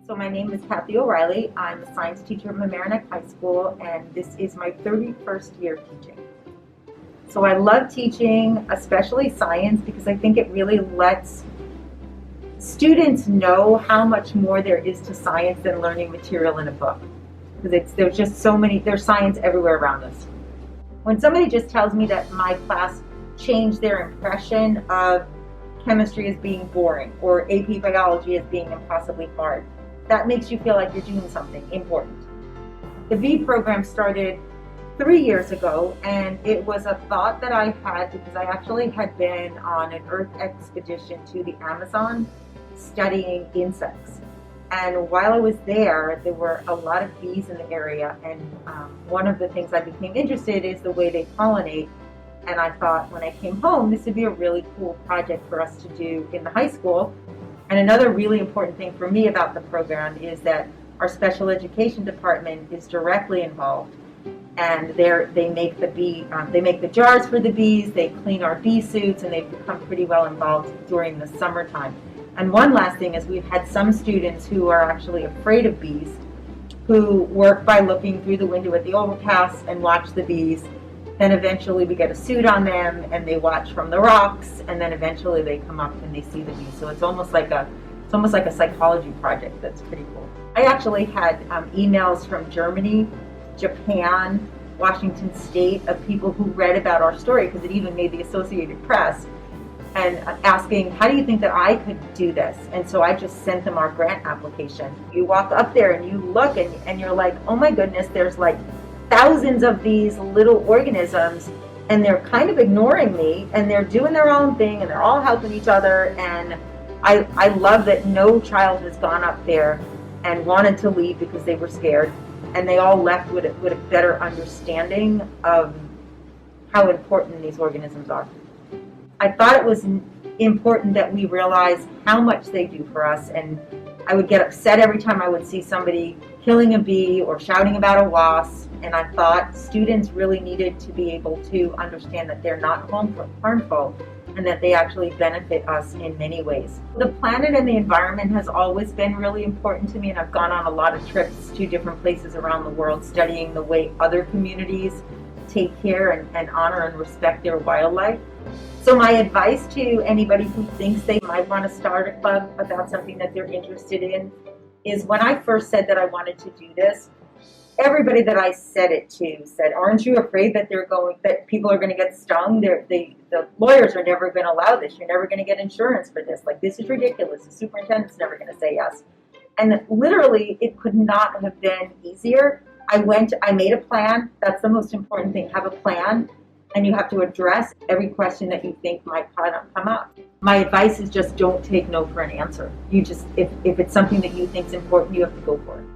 So my name is Kathy O'Reilly. I'm a science teacher at Mamaroneck High School, and this is my 31st year teaching. So I love teaching, especially science, because I think it really lets students know how much more there is to science than learning material in a book. Because there's just there's science everywhere around us. When somebody just tells me that my class changed their impression of chemistry as being boring or AP biology as being impossibly hard, that makes you feel like you're doing something important. The bee program started 3 years ago, and it was a thought that I had because I actually had been on an Earth expedition to the Amazon studying insects. And while I was there were a lot of bees in the area, and one of the things I became interested in is the way they pollinate. And I thought when I came home, this would be a really cool project for us to do in the high school. And another really important thing for me about the program is that our special education department is directly involved, and they make the jars for the bees, they clean our bee suits, and they've become pretty well involved during the summertime. And one last thing is we've had some students who are actually afraid of bees, who work by looking through the window at the overpass and watch the bees. Then eventually we get a suit on them and they watch from the rocks, and then eventually they come up and they see the bees. So it's almost like a psychology project that's pretty cool. I actually had emails from Germany, Japan, Washington State of people who read about our story because it even made the Associated Press, and asking, how do you think that I could do this? And so I just sent them our grant application. You walk up there and you look and you're like, oh my goodness, there's like thousands of these little organisms, and they're kind of ignoring me, and they're doing their own thing, and they're all helping each other. And I love that no child has gone up there and wanted to leave because they were scared, and they all left with a better understanding of how important these organisms are. I thought it was important that we realize how much they do for us, and I would get upset every time I would see somebody killing a bee or shouting about a wasp, and I thought students really needed to be able to understand that they're not harmful and that they actually benefit us in many ways. The planet and the environment has always been really important to me, and I've gone on a lot of trips to different places around the world studying the way other communities take care and honor and respect their wildlife. So my advice to anybody who thinks they might want to start a club about something that they're interested in is, when I first said that I wanted to do this, everybody that I said it to said, aren't you afraid that people are going to get stung? The lawyers are never going to allow this. You're never going to get insurance for this. Like, this is ridiculous. The superintendent's never going to say yes. And literally, it could not have been easier. I made a plan. That's the most important thing. Have a plan. And you have to address every question that you think might come up. My advice is just don't take no for an answer. If it's something that you think is important, you have to go for it.